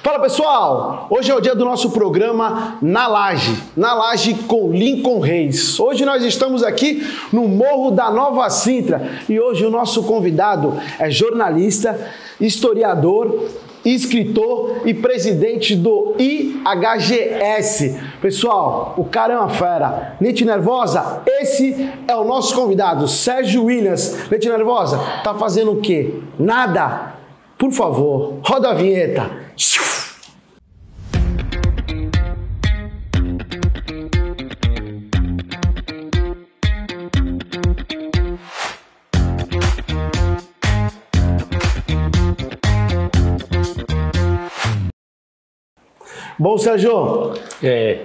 Fala pessoal, hoje é o dia do nosso programa Na Laje com Lincoln Reis. Hoje nós estamos aqui no Morro da Nova Sintra e hoje o nosso convidado é jornalista, historiador, escritor e presidente do IHGS. Pessoal, o cara é uma fera. Leite Nervosa, esse é o nosso convidado, Sérgio Williams. Leite Nervosa, tá fazendo o quê? Nada. Por favor, roda a vinheta. Bom, Sérgio,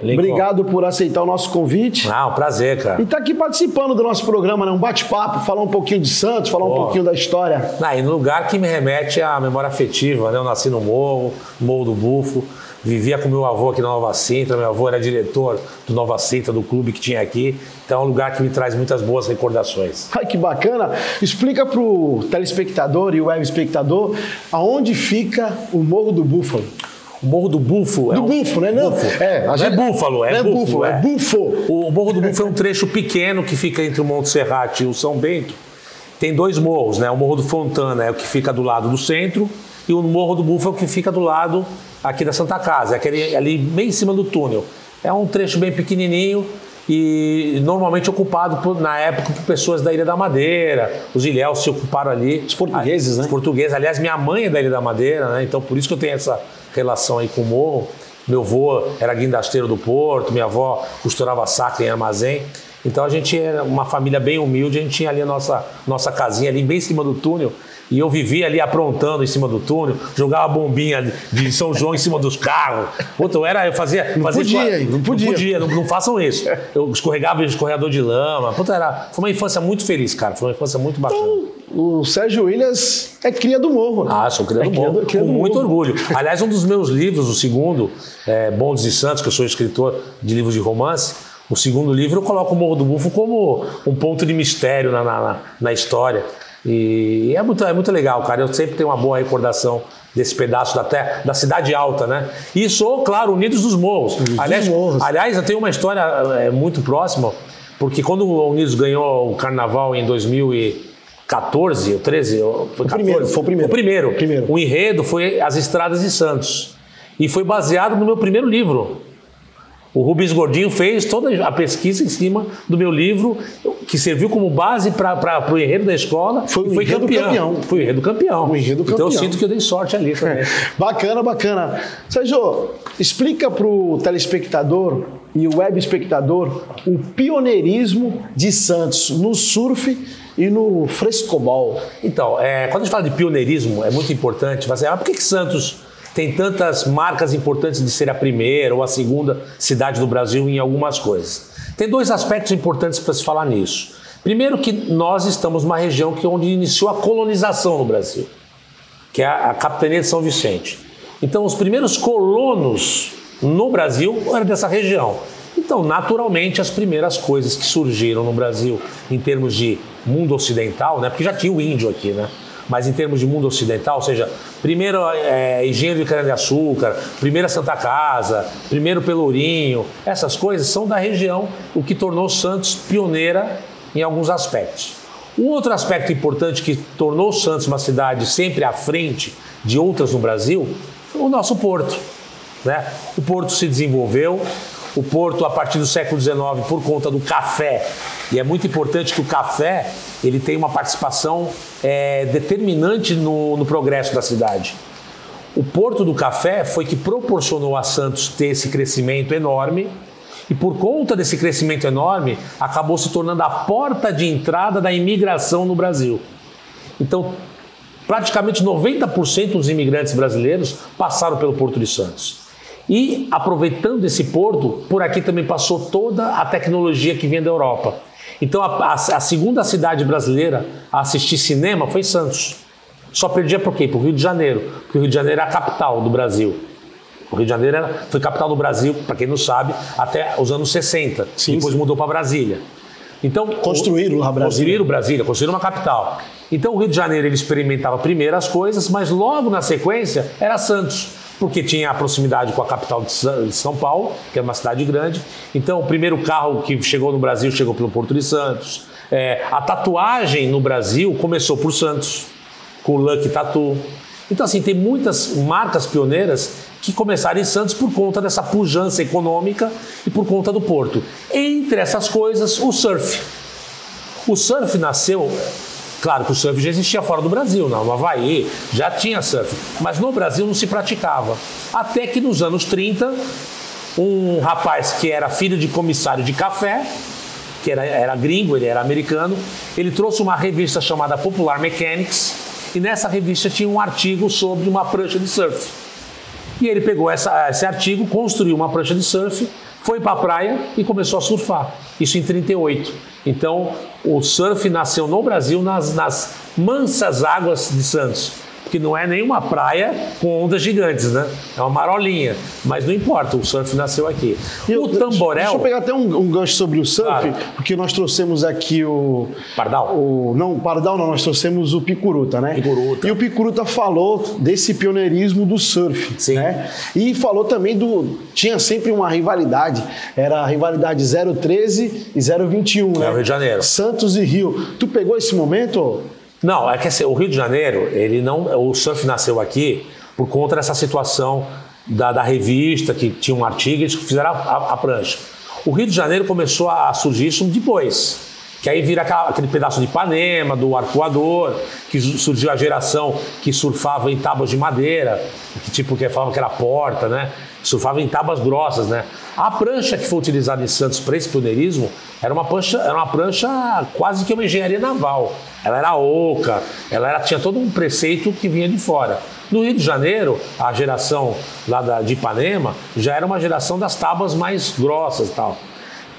obrigado por aceitar o nosso convite. Um prazer, cara. E tá aqui participando do nosso programa, né? Um bate-papo, falar um pouquinho de Santos, falar um pouquinho da história. E no lugar que me remete à memória afetiva, né? Eu nasci no Morro do Bufo, vivia com meu avô aqui na Nova Sintra, meu avô era diretor do Nova Sintra, do clube que tinha aqui, então é um lugar que me traz muitas boas recordações. Ai, que bacana! Explica pro telespectador e o web espectador aonde fica o Morro do Búfalo. O Morro do Bufo... Bufo, né? Não, é búfalo, é búfalo. É bufo. O Morro do Bufo é um trecho pequeno que fica entre o Monte Serrate e o São Bento. Tem dois morros, né? O Morro do Fontana é o que fica do lado do centro e o Morro do Bufo é o que fica do lado aqui da Santa Casa, aquele ali bem em cima do túnel. É um trecho bem pequenininho e normalmente ocupado na época por pessoas da Ilha da Madeira. Os ilhéus se ocuparam ali. Os portugueses, né? Os portugueses. Aliás, minha mãe é da Ilha da Madeira, né? Então por isso que eu tenho essa relação aí com o morro. Meu avô era guindasteiro do porto, minha avó costurava saco em armazém. Então a gente era uma família bem humilde, a gente tinha ali a nossa casinha ali bem em cima do túnel. E eu vivia ali aprontando em cima do túnel, jogava bombinha de São João em cima dos carros. Puta, eu fazia... Não podia. Não façam isso. Eu escorregava em escorregador de lama. Puta, foi uma infância muito feliz, cara. Foi uma infância muito bacana. Então, o Sérgio Williams é cria do morro. Sou cria do morro. Com muito orgulho. Aliás, um dos meus livros, o segundo, Bondes e Santos, que eu sou escritor de romance, o segundo livro eu coloco o Morro do Bufo como um ponto de mistério na história. E é muito legal, cara. Eu sempre tenho uma boa recordação desse pedaço da Cidade Alta, né? E sou, claro, Unidos dos Morros. Aliás, eu tenho uma história muito próxima, porque quando o Unidos ganhou o Carnaval em 2014, ou 13, foi 14? Foi o primeiro. O enredo foi As Estradas de Santos. E foi baseado no meu primeiro livro. O Rubens Gordinho fez toda a pesquisa em cima do meu livro, que serviu como base para o enredo da escola. Foi campeão. Foi o enredo campeão. Então eu sinto que eu dei sorte ali também. Bacana. Sérgio, explica para o telespectador e o web espectador o pioneirismo de Santos no surf e no frescobol. Então, quando a gente fala de pioneirismo, é muito importante. Por que Santos tem tantas marcas importantes de ser a primeira ou a segunda cidade do Brasil em algumas coisas? Tem dois aspectos importantes para se falar nisso. Primeiro, que nós estamos numa região onde iniciou a colonização no Brasil, que é a Capitania de São Vicente. Então, os primeiros colonos no Brasil eram dessa região. Então, naturalmente, as primeiras coisas que surgiram no Brasil em termos de mundo ocidental, né? Porque já tinha o índio aqui, né? Mas em termos de mundo ocidental, ou seja, primeiro engenheiro de cana-de-açúcar, primeira Santa Casa, primeiro Pelourinho, essas coisas são da região, o que tornou Santos pioneira em alguns aspectos. Um outro aspecto importante que tornou Santos uma cidade sempre à frente de outras no Brasil foi o nosso porto, né? O porto se desenvolveu, o porto a partir do século XIX por conta do café, e é muito importante que o café ele tem uma participação determinante no progresso da cidade. O Porto do Café foi que proporcionou a Santos ter esse crescimento enorme e por conta desse crescimento enorme acabou se tornando a porta de entrada da imigração no Brasil. Então, praticamente 90% dos imigrantes brasileiros passaram pelo Porto de Santos. E aproveitando esse porto, por aqui também passou toda a tecnologia que vinha da Europa. Então a segunda cidade brasileira a assistir cinema foi Santos. Só perdia por quê? Por Rio de Janeiro. Porque o Rio de Janeiro é a capital do Brasil. O Rio de Janeiro foi capital do Brasil, para quem não sabe, até os anos 60. Depois mudou para Brasília. Então, construíram lá Brasília. Construíram uma capital. Então o Rio de Janeiro ele experimentava primeiro as coisas, mas logo na sequência era Santos. porque tinha a proximidade com a capital de São Paulo, que é uma cidade grande. Então, o primeiro carro que chegou no Brasil chegou pelo Porto de Santos. A tatuagem no Brasil começou por Santos, com o Lucky Tattoo. Então, assim, tem muitas marcas pioneiras que começaram em Santos por conta dessa pujança econômica e por conta do porto. Entre essas coisas, o surf. O surf nasceu... Claro que o surf já existia fora do Brasil, não. No Havaí já tinha surf, mas no Brasil não se praticava. Até que nos anos 30, um rapaz que era filho de comissário de café, que era gringo, ele era americano, ele trouxe uma revista chamada Popular Mechanics, e nessa revista tinha um artigo sobre uma prancha de surf. E ele pegou esse artigo, construiu uma prancha de surf, foi para a praia e começou a surfar. Isso em 38. Então, o surf nasceu no Brasil nas mansas águas de Santos. Porque não é nenhuma praia com ondas gigantes, né? É uma marolinha. Mas não importa, o surf nasceu aqui. O tamborel... Deixa eu pegar até um gancho sobre o surf, claro. Porque nós trouxemos aqui o... Pardal? Pardal não, nós trouxemos o Picuruta, né? Picuruta. E o Picuruta falou desse pioneirismo do surf. Sim. Né? E falou também tinha sempre uma rivalidade. Era a rivalidade 013 e 021, né? É o Rio de Janeiro. Santos e Rio. Tu pegou esse momento? Não, é que assim, o Rio de Janeiro, o surf nasceu aqui por conta dessa situação da revista, que tinha um artigo, eles fizeram a prancha. O Rio de Janeiro começou a surgir isso depois, que aí vira aquele pedaço de Ipanema, do arcoador, que surgiu a geração que surfava em tábuas de madeira, que falavam que era porta, né? Surfava em tábuas grossas, né? A prancha que foi utilizada em Santos para esse pioneirismo era uma prancha quase que uma engenharia naval. Ela era oca, tinha todo um preceito que vinha de fora. No Rio de Janeiro, a geração lá de Ipanema já era uma geração das tábuas mais grossas e tal.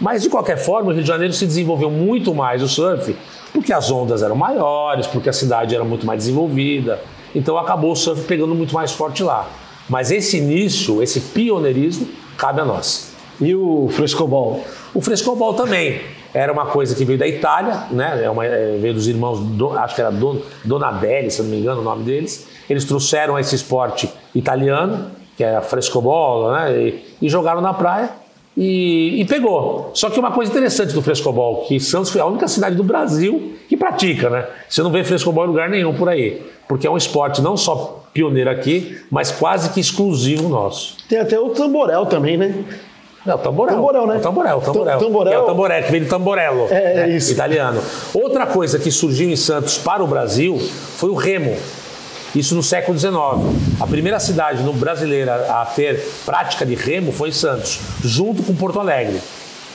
Mas, de qualquer forma, o Rio de Janeiro se desenvolveu muito mais o surf, porque as ondas eram maiores, porque a cidade era muito mais desenvolvida. Então, acabou o surf pegando muito mais forte lá. Mas esse início, esse pioneirismo, cabe a nós. E o frescobol? O frescobol também. Era uma coisa que veio da Itália, né? Veio dos irmãos, acho que era Donadelli, se não me engano o nome deles. Eles trouxeram esse esporte italiano, que é a frescobol, né? E jogaram na praia e pegou. Só que uma coisa interessante do frescobol, que Santos foi a única cidade do Brasil que pratica, né? Você não vê frescobol em lugar nenhum por aí. Porque é um esporte não só pioneiro aqui, mas quase que exclusivo nosso. Tem até o tamborel também, né? Não, tamborel. Tamborel, né? O tamborel. Tamborel. É o tamboré, que vem do tamborello. É isso. Italiano. Outra coisa que surgiu em Santos para o Brasil foi o remo. Isso no século XIX. A primeira cidade brasileira a ter prática de remo foi em Santos, junto com Porto Alegre.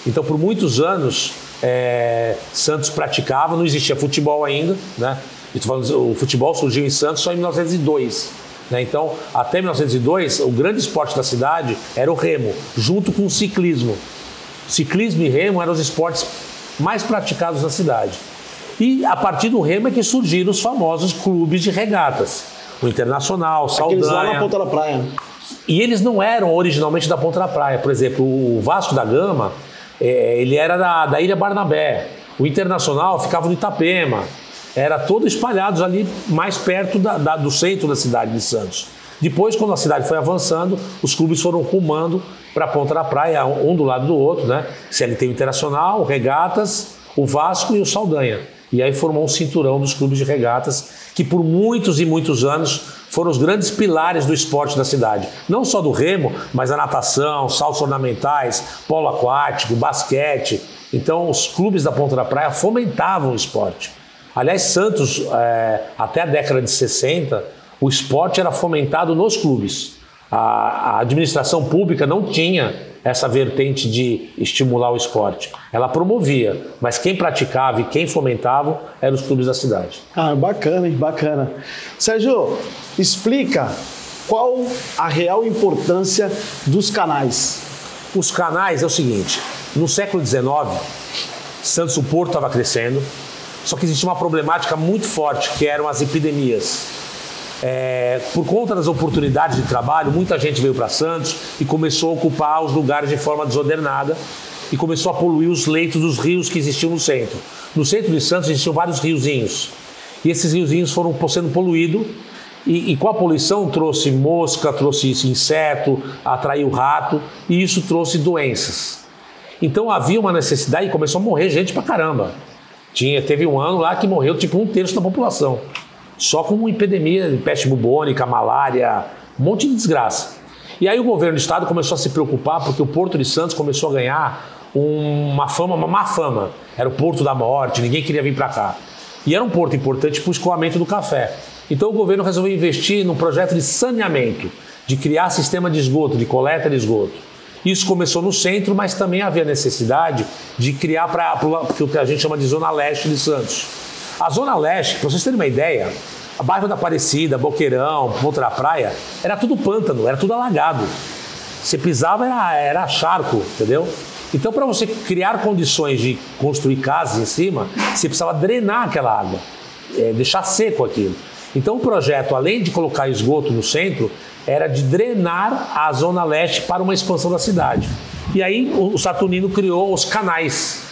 Então, por muitos anos, Santos praticava, não existia futebol ainda, né? O futebol surgiu em Santos só em 1902. Né? Então, até 1902, o grande esporte da cidade era o remo, junto com o ciclismo. Ciclismo e remo eram os esportes mais praticados na cidade. E a partir do remo é que surgiram os famosos clubes de regatas. O Internacional, Saldanha. Aqueles lá na Ponta da Praia. E eles não eram originalmente da Ponta da Praia. Por exemplo, o Vasco da Gama, ele era da Ilha Barnabé. O Internacional ficava no Itapema. Era todo espalhados ali mais perto do centro da cidade de Santos. Depois, quando a cidade foi avançando, os clubes foram rumando para a Ponta da Praia, um do lado do outro, né? CLT Internacional, o Regatas, o Vasco e o Saldanha. E aí formou um cinturão dos clubes de regatas que por muitos e muitos anos foram os grandes pilares do esporte da cidade. Não só do remo, mas a natação, saltos ornamentais, polo aquático, basquete. Então os clubes da Ponta da Praia fomentavam o esporte. Aliás, Santos, até a década de 60, o esporte era fomentado nos clubes. A administração pública não tinha essa vertente de estimular o esporte. Ela promovia, mas quem praticava e quem fomentava eram os clubes da cidade. Ah, bacana, hein? Bacana. Sérgio, explica qual a real importância dos canais. Os canais é o seguinte, no século XIX, Santos, o Porto estava crescendo, só que existia uma problemática muito forte, que eram as epidemias. Por conta das oportunidades de trabalho, muita gente veio para Santos e começou a ocupar os lugares de forma desordenada e começou a poluir os leitos dos rios que existiam no centro. No centro de Santos existiam vários riozinhos e esses riozinhos foram sendo poluídos E com a poluição trouxe mosca, trouxe inseto, atraiu rato, e isso trouxe doenças. Então havia uma necessidade e começou a morrer gente pra caramba. Teve um ano lá que morreu tipo 1/3 da população. Só com uma epidemia de peste bubônica, malária, um monte de desgraça. E aí o governo do estado começou a se preocupar porque o Porto de Santos começou a ganhar uma má fama. Era o Porto da Morte, ninguém queria vir para cá. E era um porto importante para o escoamento do café. Então o governo resolveu investir num projeto de saneamento, de criar sistema de esgoto, de coleta de esgoto. Isso começou no centro, mas também havia necessidade de criar para o que a gente chama de Zona Leste de Santos. A Zona Leste, para vocês terem uma ideia, o bairro da Aparecida, Boqueirão, Ponta da Praia, era tudo pântano, era tudo alagado. Você pisava, era charco, entendeu? Então, para você criar condições de construir casas em cima, você precisava drenar aquela água, deixar seco aquilo. Então, o projeto, além de colocar esgoto no centro, era de drenar a Zona Leste para uma expansão da cidade. E aí, o Saturnino criou os canais.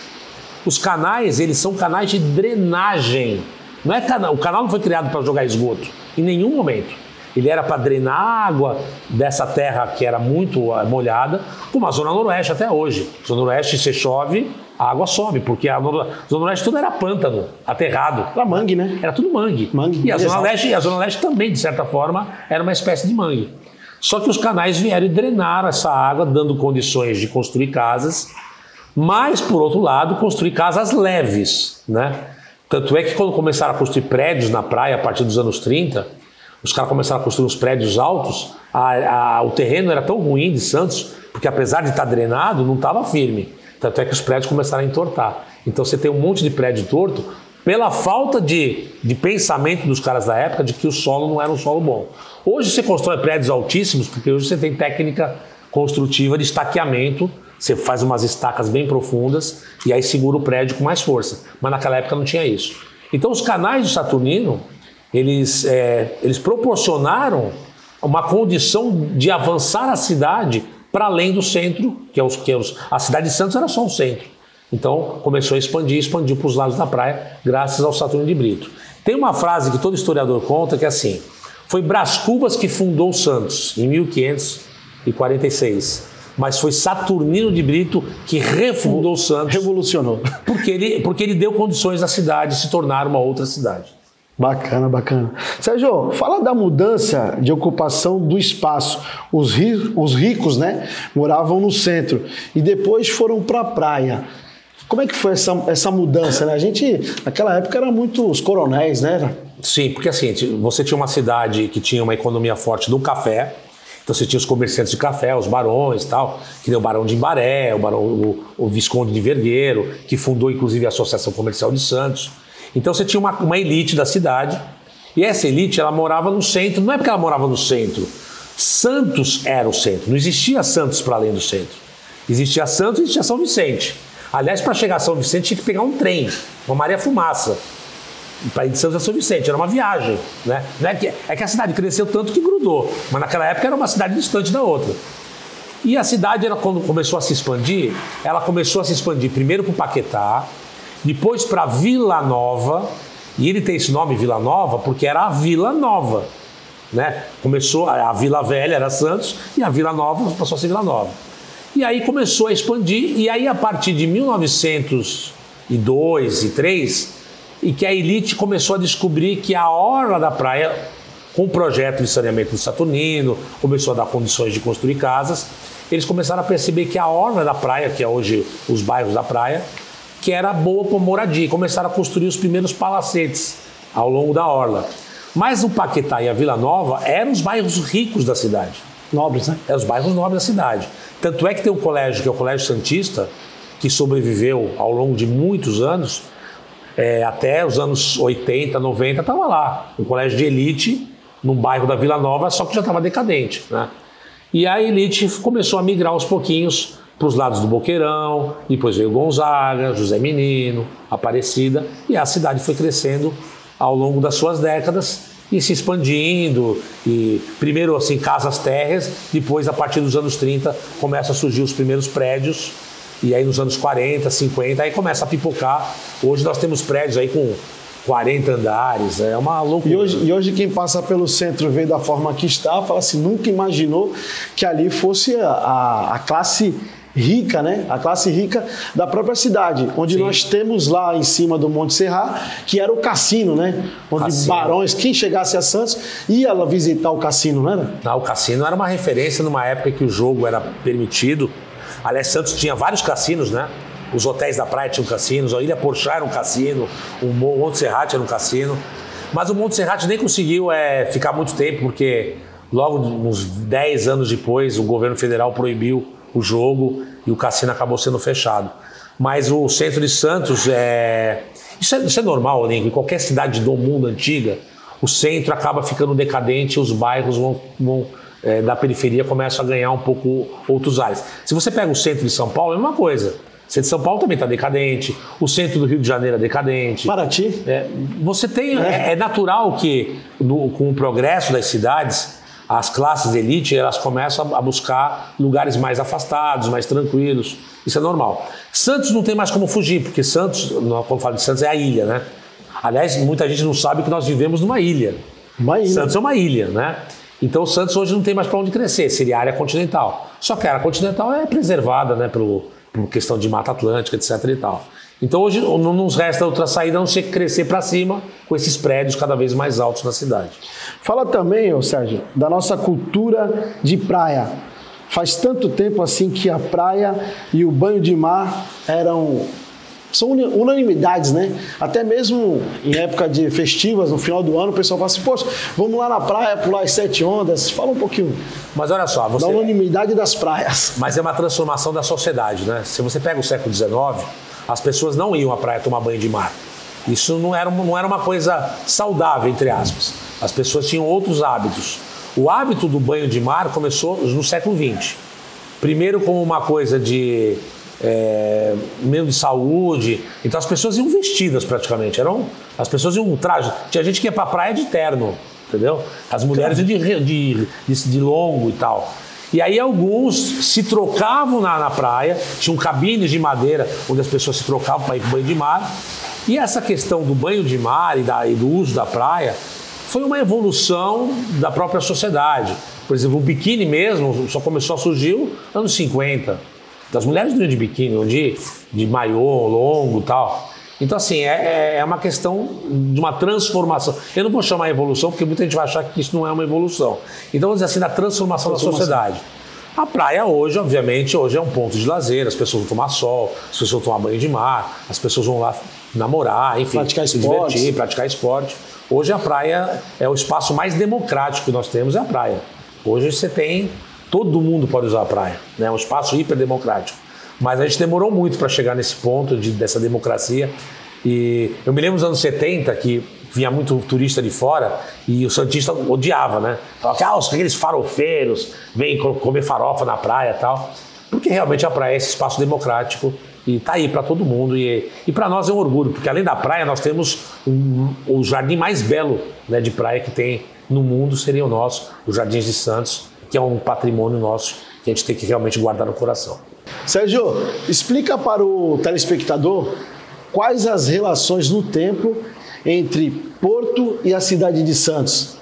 Os canais, eles são canais de drenagem. Não é canal, o canal não foi criado para jogar esgoto, em nenhum momento. Ele era para drenar a água dessa terra que era muito molhada, como a Zona Noroeste até hoje. Zona Noroeste, se chove, a água sobe, porque a Zona Noroeste tudo era pântano, aterrado. Era mangue, né? Era tudo mangue. E a Zona Leste também, de certa forma, era uma espécie de mangue. Só que os canais vieram e drenaram essa água, dando condições de construir casas, mas, por outro lado, construir casas leves, né? Tanto é que quando começaram a construir prédios na praia, a partir dos anos 30, os caras começaram a construir uns prédios altos, o terreno era tão ruim de Santos, porque apesar de estar drenado, não estava firme. Tanto é que os prédios começaram a entortar. Então você tem um monte de prédio torto pela falta de pensamento dos caras da época de que o solo não era um solo bom. Hoje você constrói prédios altíssimos, porque hoje você tem técnica construtiva de estaqueamento, você faz umas estacas bem profundas e aí segura o prédio com mais força. Mas naquela época não tinha isso. Então os canais do Saturnino, eles proporcionaram uma condição de avançar a cidade para além do centro, a cidade de Santos era só um centro. Então começou a expandiu para os lados da praia, graças ao Saturnino de Brito. Tem uma frase que todo historiador conta que é assim: foi Brás Cubas que fundou Santos em 1546. Mas foi Saturnino de Brito que refundou Santos. Revolucionou. Porque ele deu condições à cidade se tornar uma outra cidade. Bacana, bacana. Sérgio, fala da mudança de ocupação do espaço. Os ricos, né, moravam no centro e depois foram para a praia. Como é que foi essa mudança, né? A gente, naquela época, era muito os coronéis, né? Sim, porque assim, você tinha uma cidade que tinha uma economia forte do café. Então você tinha os comerciantes de café, os barões e tal, que nem o Barão de Imbaré, o Visconde de Vergueiro, que fundou inclusive a Associação Comercial de Santos. Então você tinha uma elite da cidade, e essa elite ela morava no centro. Não é porque ela morava no centro, Santos era o centro, não existia Santos para além do centro. Existia Santos e existia São Vicente. Aliás, para chegar a São Vicente tinha que pegar um trem, uma Maria Fumaça. Para ir de Santos a São Vicente, era uma viagem, né? É que a cidade cresceu tanto que grudou, mas naquela época era uma cidade distante da outra. E a cidade, quando começou a se expandir, ela começou a se expandir primeiro para o Paquetá, depois para Vila Nova, e ele tem esse nome Vila Nova porque era a Vila Nova, né? Começou, a Vila Velha era Santos e a Vila Nova passou a ser Vila Nova. E aí começou a expandir, e aí a partir de 1902 e 1903, e que a elite começou a descobrir que a orla da praia, com o projeto de saneamento do Saturnino, começou a dar condições de construir casas, eles começaram a perceber que a orla da praia, que é hoje os bairros da praia, que era boa para moradia, e começaram a construir os primeiros palacetes ao longo da orla. Mas o Paquetá e a Vila Nova eram os bairros ricos da cidade. Nobres, né? Eram os bairros nobres da cidade. Tanto é que tem um colégio, que é o Colégio Santista, que sobreviveu ao longo de muitos anos, até os anos 80, 90, estava lá. Um colégio de elite, num bairro da Vila Nova, só que já estava decadente, né? E a elite começou a migrar aos pouquinhos para os lados do Boqueirão, depois veio Gonzaga, José Menino, Aparecida, e a cidade foi crescendo ao longo das suas décadas e se expandindo, e primeiro assim casas térreas, depois a partir dos anos 30 começa a surgir os primeiros prédios, e aí nos anos 40, 50, aí começa a pipocar. Hoje nós temos prédios aí com 40 andares, é uma loucura. E hoje quem passa pelo centro vê da forma que está, fala assim, nunca imaginou que ali fosse a classe rica, né? A classe rica da própria cidade, onde nós temos lá em cima do Monte Serra, que era o cassino, né? Onde barões, quem chegasse a Santos, ia lá visitar o cassino, não era? Não, o cassino era uma referência numa época que o jogo era permitido. Aliás, Santos tinha vários cassinos, né? Os hotéis da praia tinham cassinos, a Ilha Porchá era um cassino, o Monte Serrat era um cassino. Mas o Monte Serrat nem conseguiu ficar muito tempo, porque logo uns 10 anos depois o governo federal proibiu o jogo e o cassino acabou sendo fechado. Mas o centro de Santos, isso é normal, né? Em qualquer cidade do mundo antiga, o centro acaba ficando decadente e os bairros da periferia começam a ganhar um pouco outros ares. Se você pega o centro de São Paulo, é a mesma coisa. O centro de São Paulo também está decadente, o centro do Rio de Janeiro é decadente. Paraty? Você tem, é natural que com o progresso das cidades, as classes de elite elas começam a buscar lugares mais afastados, mais tranquilos. Isso é normal. Santos não tem mais como fugir, porque Santos, quando falo de Santos, é a ilha, né? Aliás, muita gente não sabe que nós vivemos numa ilha. Santos é uma ilha, né? Então Santos hoje não tem mais para onde crescer, seria a área continental. Só que a área continental é preservada, né, por questão de Mata Atlântica, etc. e tal. Então hoje não nos resta outra saída a não ser crescer para cima com esses prédios cada vez mais altos na cidade. Fala também, Sérgio, da nossa cultura de praia. Faz tanto tempo assim que a praia e o banho de mar são unanimidades, né? Até mesmo em época de festivas, no final do ano, o pessoal fala assim, poxa, vamos lá na praia pular as 7 ondas. Fala um pouquinho. Mas olha só, da unanimidade das praias. Mas é uma transformação da sociedade, né? Se você pega o século XIX, as pessoas não iam à praia tomar banho de mar. Isso não era uma coisa saudável, entre aspas. As pessoas tinham outros hábitos. O hábito do banho de mar começou no século XX. Primeiro como uma coisa de meio de saúde. Então as pessoas iam vestidas praticamente. As pessoas iam traje. Tinha gente que ia pra praia de terno, entendeu? As mulheres iam de longo e tal. E aí alguns se trocavam na praia, tinham cabines de madeira onde as pessoas se trocavam para ir para o banho de mar. E essa questão do banho de mar e do uso da praia foi uma evolução da própria sociedade. Por exemplo, o biquíni mesmo só começou a surgir nos anos 50. As mulheres não iam de biquíni, de maiô longo e tal. Então, assim, é uma questão de uma transformação. Eu não vou chamar evolução, porque muita gente vai achar que isso não é uma evolução. Então, vamos dizer assim, da transformação da sociedade. A praia hoje, obviamente, é um ponto de lazer, as pessoas vão tomar sol, as pessoas vão tomar banho de mar, as pessoas vão lá namorar, enfim, se divertir, praticar esporte. Hoje a praia é o espaço mais democrático que nós temos, é a praia. Hoje você tem, todo mundo pode usar a praia, né? É um espaço hiperdemocrático. Mas a gente demorou muito para chegar nesse ponto dessa democracia. E eu me lembro dos anos 70 que vinha muito turista de fora e o santista odiava, né? Falava que aqueles farofeiros vêm comer farofa na praia e tal. Porque realmente a praia é esse espaço democrático e tá aí para todo mundo. E para nós é um orgulho, porque além da praia nós temos o jardim mais belo, né, de praia que tem no mundo, seria o nosso, os Jardins de Santos, que é um patrimônio nosso que a gente tem que realmente guardar no coração. Sérgio, explica para o telespectador quais as relações no tempo entre Porto e a cidade de Santos.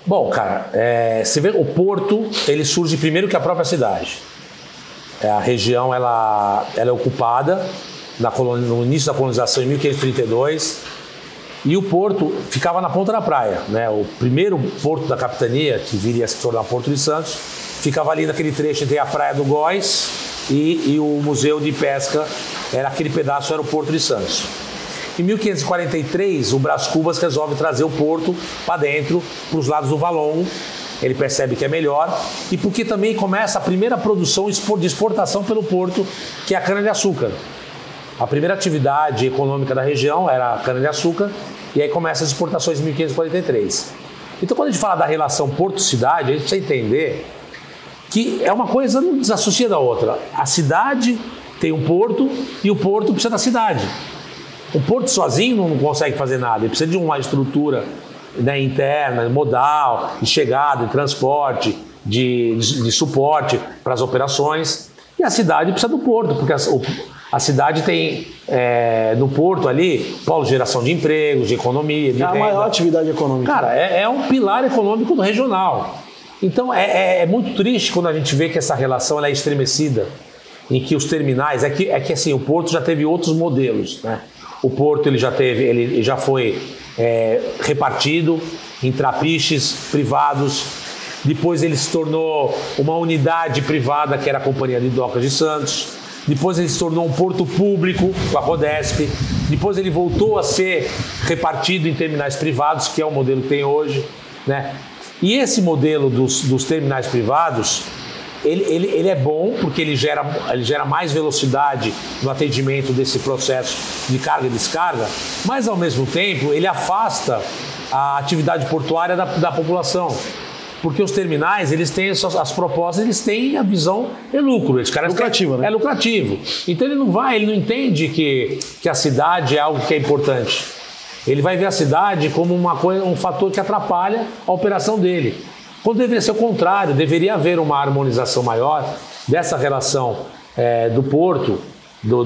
Bom, cara, você vê, o Porto, ele surge primeiro que a própria cidade. A região, ela é ocupada no início da colonização, em 1532, e o Porto ficava na ponta da praia, né? O primeiro porto da capitania, que viria a se tornar Porto de Santos, ficava ali naquele trecho entre a Praia do Góis e o Museu de Pesca, aquele pedaço era o Porto de Santos. Em 1543, o Brás Cubas resolve trazer o porto para dentro, para os lados do Valongo. Ele percebe que é melhor e porque também começa a primeira produção de exportação pelo porto, que é a cana-de-açúcar. A primeira atividade econômica da região era a cana-de-açúcar e aí começa as exportações em 1543. Então, quando a gente fala da relação porto-cidade, a gente precisa entender que é uma coisa não desassocia da outra. A cidade tem um porto e o porto precisa da cidade. O porto sozinho não consegue fazer nada, ele precisa de uma estrutura, né, interna, modal, de chegada, de transporte, de suporte para as operações. E a cidade precisa do porto, porque A cidade tem, no porto ali, polo de geração de empregos, de economia, de renda. É a maior atividade econômica. Cara, é um pilar econômico do regional. Então, é muito triste quando a gente vê que essa relação ela é estremecida, em que os terminais... É que assim, o porto já teve outros modelos, né? O porto ele já foi repartido em trapiches privados. Depois ele se tornou uma unidade privada, que era a Companhia de Docas de Santos. Depois ele se tornou um porto público, com a Prodesp. Depois ele voltou a ser repartido em terminais privados, que é o modelo que tem hoje, né? E esse modelo dos terminais privados, ele é bom porque ele gera mais velocidade no atendimento desse processo de carga e descarga, mas ao mesmo tempo ele afasta a atividade portuária da população. Porque os terminais, eles têm as propostas, eles têm a visão de lucro. Lucrativo, né? É lucrativo. Então ele não entende que a cidade é algo que é importante. Ele vai ver a cidade como um fator que atrapalha a operação dele. Quando deveria ser o contrário, deveria haver uma harmonização maior dessa relação do porto,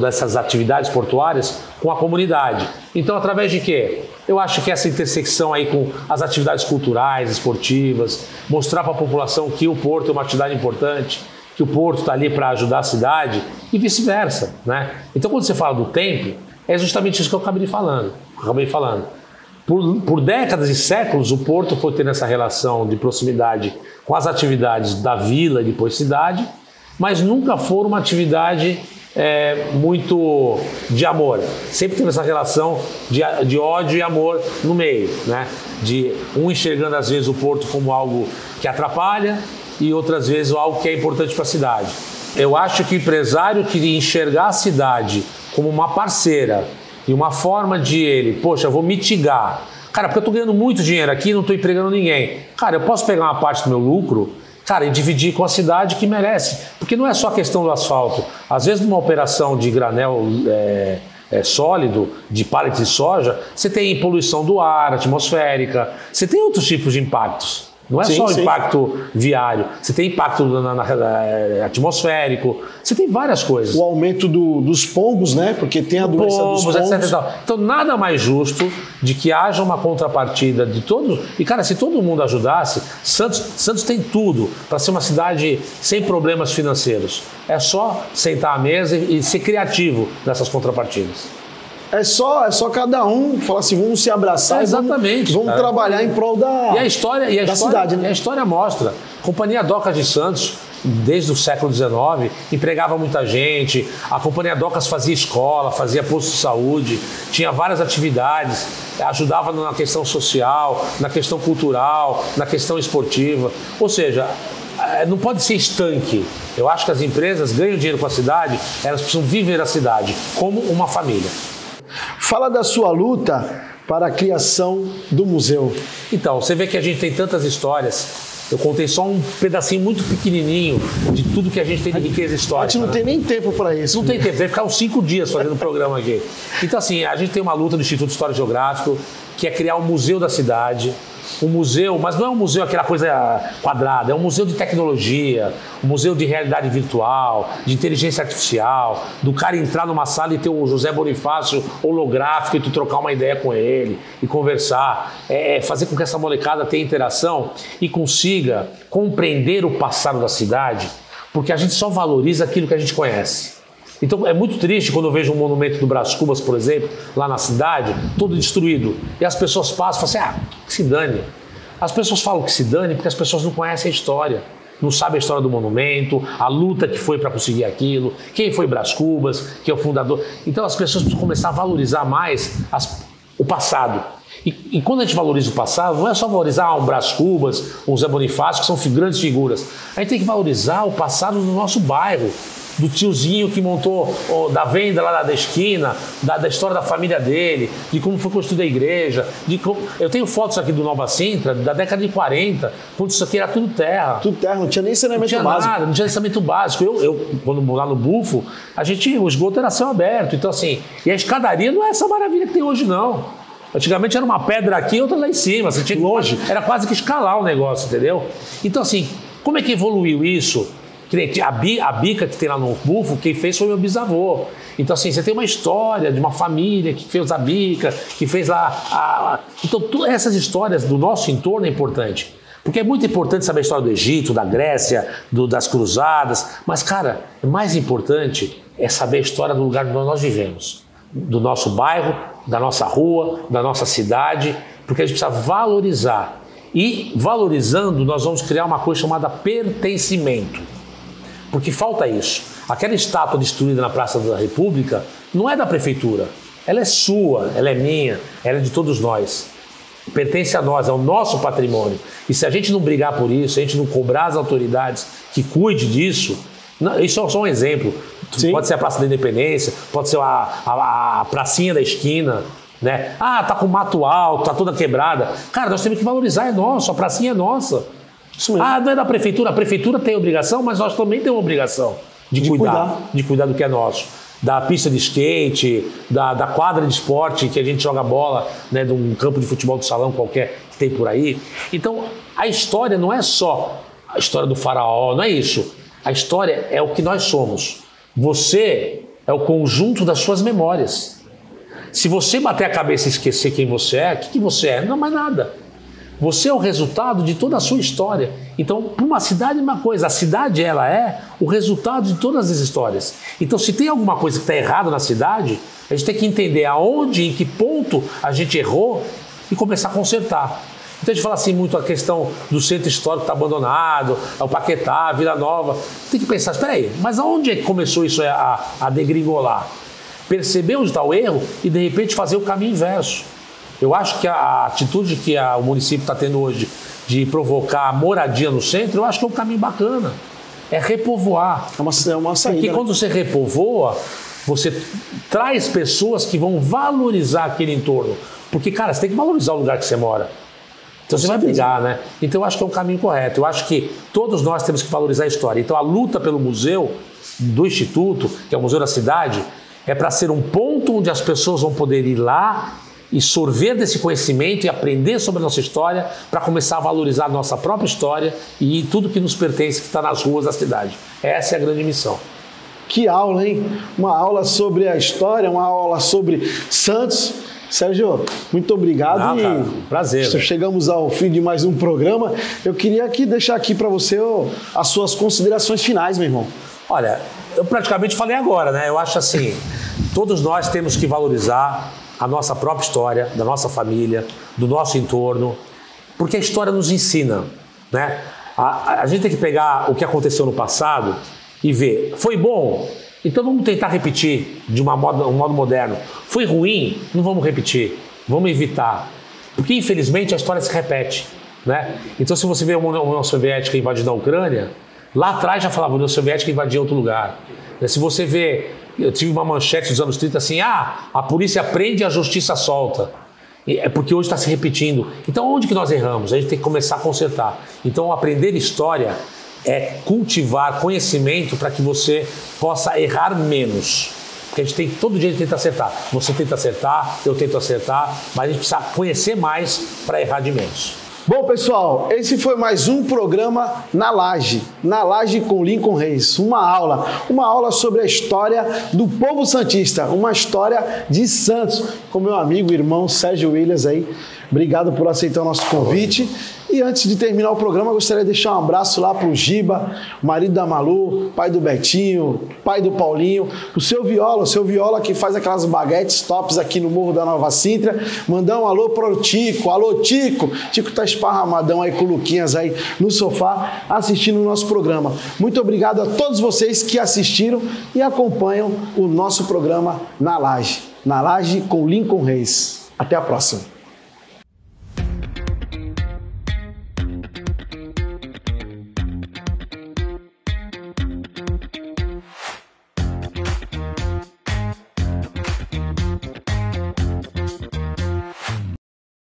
dessas atividades portuárias com a comunidade. Então, através de quê? Eu acho que essa intersecção aí com as atividades culturais, esportivas, mostrar para a população que o porto é uma atividade importante, que o porto está ali para ajudar a cidade e vice-versa, né? Então, quando você fala do tempo, é justamente isso que eu acabei falando. Por décadas e séculos, o porto foi tendo essa relação de proximidade com as atividades da vila e depois cidade, mas nunca foi uma atividade muito de amor. Sempre teve essa relação de ódio e amor no meio, né? De um enxergando às vezes o porto como algo que atrapalha e outras vezes algo que é importante para a cidade. Eu acho que o empresário queria enxergar a cidade como uma parceira e uma forma de ele, poxa, eu vou mitigar. Cara, porque eu estou ganhando muito dinheiro aqui e não estou empregando ninguém. Cara, eu posso pegar uma parte do meu lucro, cara, e dividir com a cidade que merece. Porque não é só a questão do asfalto. Às vezes, numa operação de granel sólido, de pallet de soja, você tem poluição do ar, atmosférica, você tem outros tipos de impactos. Não é só o impacto viário, você tem impacto atmosférico, você tem várias coisas. O aumento dos pombos, né? Porque tem a doença dos pombos. Etc. Então, nada mais justo de que haja uma contrapartida de todos. E, cara, se todo mundo ajudasse, Santos tem tudo para ser uma cidade sem problemas financeiros. É só sentar à mesa e ser criativo nessas contrapartidas. É só cada um falar assim, vamos se abraçar exatamente, e vamos trabalhar em prol da cidade. Né? E a história mostra. A Companhia Docas de Santos, desde o século XIX, empregava muita gente. A Companhia Docas fazia escola, fazia posto de saúde, tinha várias atividades, ajudava na questão social, na questão cultural, na questão esportiva. Ou seja, não pode ser estanque. Eu acho que as empresas ganham dinheiro com a cidade, elas precisam viver a cidade como uma família. Fala da sua luta para a criação do museu. Então, você vê que a gente tem tantas histórias. Eu contei só um pedacinho muito pequenininho de tudo que a gente tem de riqueza histórica. A gente não tem nem tempo para isso. Não tem tempo, vai ficar uns 5 dias fazendo o programa aqui. Então, assim, a gente tem uma luta do Instituto Histórico e Geográfico, que é criar um museu da cidade. Um museu, mas não é um museu aquela coisa quadrada, é um museu de tecnologia, um museu de realidade virtual, de inteligência artificial, do cara entrar numa sala e ter o José Bonifácio holográfico e tu trocar uma ideia com ele e conversar, fazer com que essa molecada tenha interação e consiga compreender o passado da cidade, porque a gente só valoriza aquilo que a gente conhece. Então é muito triste quando eu vejo um monumento do Brás Cubas, por exemplo, lá na cidade, todo destruído. E as pessoas passam e falam assim, que se dane. As pessoas falam que se dane porque as pessoas não conhecem a história. Não sabem a história do monumento, a luta que foi para conseguir aquilo, quem foi Brás Cubas, que é o fundador. Então as pessoas precisam começar a valorizar mais o passado. E quando a gente valoriza o passado, não é só valorizar um Brás Cubas, um Zé Bonifácio, que são grandes figuras. A gente tem que valorizar o passado do nosso bairro, do tiozinho que montou, da venda lá da esquina, da história da família dele, de como foi construída a igreja. Eu tenho fotos aqui do Nova Sintra, da década de 40, quando isso aqui era tudo terra. Tudo terra, não tinha nem saneamento básico. Não tinha saneamento básico. Eu quando lá no Bufo, o esgoto era céu aberto. Então, assim, e a escadaria não é essa maravilha que tem hoje, não. Antigamente era uma pedra aqui e outra lá em cima. Você tinha longe. Era quase que escalar o negócio, entendeu? Então, assim, como é que evoluiu isso? A bica que tem lá no Bufo, quem fez foi meu bisavô. Então, assim, você tem uma história de uma família que fez a bica, que fez lá... Então, todas essas histórias do nosso entorno é importante. Porque é muito importante saber a história do Egito, da Grécia, das cruzadas. Mas, cara, o mais importante é saber a história do lugar onde nós vivemos. Do nosso bairro, da nossa rua, da nossa cidade. Porque a gente precisa valorizar. E, valorizando, nós vamos criar uma coisa chamada pertencimento. Porque falta isso. Aquela estátua destruída na Praça da República não é da prefeitura. Ela é sua, ela é minha, ela é de todos nós. Pertence a nós, é o nosso patrimônio. E se a gente não brigar por isso, se a gente não cobrar as autoridades que cuide disso, isso é só um exemplo. Sim. Pode ser a Praça da Independência, pode ser a pracinha da esquina, né? Ah, tá com mato alto, tá toda quebrada. Cara, nós temos que valorizar, é nosso, a pracinha é nossa. Ah, não é da prefeitura. A prefeitura tem obrigação, mas nós também temos obrigação de cuidar do que é nosso. Da pista de skate, da quadra de esporte que a gente joga bola, né, de um campo de futebol de salão qualquer que tem por aí. Então, a história não é só a história do faraó, não é isso. A história é o que nós somos. Você é o conjunto das suas memórias. Se você bater a cabeça e esquecer quem você é, o que você é? Não é mais nada. Você é o resultado de toda a sua história. Então, para uma cidade é uma coisa. A cidade, ela é o resultado de todas as histórias. Então, se tem alguma coisa que está errada na cidade, a gente tem que entender aonde, em que ponto a gente errou e começar a consertar. Então, a gente fala assim muito a questão do centro histórico que está abandonado, o Paquetá, a Vila Nova. Tem que pensar, espera aí, mas aonde é que começou isso a degringolar? Perceber onde está o erro e, de repente, fazer o caminho inverso. Eu acho que a atitude que o município está tendo hoje de provocar moradia no centro, eu acho que é um caminho bacana. É repovoar. É uma saída. Porque quando você repovoa, você traz pessoas que vão valorizar aquele entorno. Porque, cara, você tem que valorizar o lugar que você mora. Então você vai brigar, né? Então eu acho que é um caminho correto. Eu acho que todos nós temos que valorizar a história. Então a luta pelo museu do Instituto, que é o Museu da Cidade, é para ser um ponto onde as pessoas vão poder ir lá e sorver desse conhecimento e aprender sobre a nossa história para começar a valorizar a nossa própria história e tudo que nos pertence, que está nas ruas da cidade. Essa é a grande missão. Que aula, hein? Uma aula sobre a história, uma aula sobre Santos. Sérgio, muito obrigado. Cara, prazer. Chegamos ao fim de mais um programa. Eu queria deixar aqui para você as suas considerações finais, meu irmão. Olha, eu praticamente falei agora, né? Eu acho assim, todos nós temos que valorizar a nossa própria história, da nossa família, do nosso entorno, porque a história nos ensina, né? A gente tem que pegar o que aconteceu no passado e ver, foi bom? Então vamos tentar repetir de um modo moderno. Foi ruim? Não vamos repetir, vamos evitar, porque infelizmente a história se repete, né? Então se você vê uma União Soviética invadindo a Ucrânia, lá atrás já falava União Soviética invadia outro lugar. Se você vê, eu tive uma manchete dos anos 30 assim, a polícia prende e a justiça solta. É porque hoje está se repetindo. Então onde que nós erramos? A gente tem que começar a consertar. Então aprender história é cultivar conhecimento para que você possa errar menos. Porque a gente tem todo dia a gente tenta acertar. Você tenta acertar, eu tento acertar, mas a gente precisa conhecer mais para errar de menos. Bom, pessoal, esse foi mais um programa Na Laje com Lincoln Reis. Uma aula sobre a história do povo santista, uma história de Santos, com meu amigo e irmão Sérgio Williams aí. Obrigado por aceitar o nosso convite. E antes de terminar o programa, eu gostaria de deixar um abraço lá para o Giba, marido da Malu, pai do Betinho, pai do Paulinho, o seu Viola que faz aquelas baguetes tops aqui no Morro da Nova Sintra. Mandar um alô para o Tico. Alô, Tico! Tico tá esparramadão aí com o Luquinhas aí no sofá assistindo o nosso programa. Muito obrigado a todos vocês que assistiram e acompanham o nosso programa Na Laje com Lincoln Reis. Até a próxima.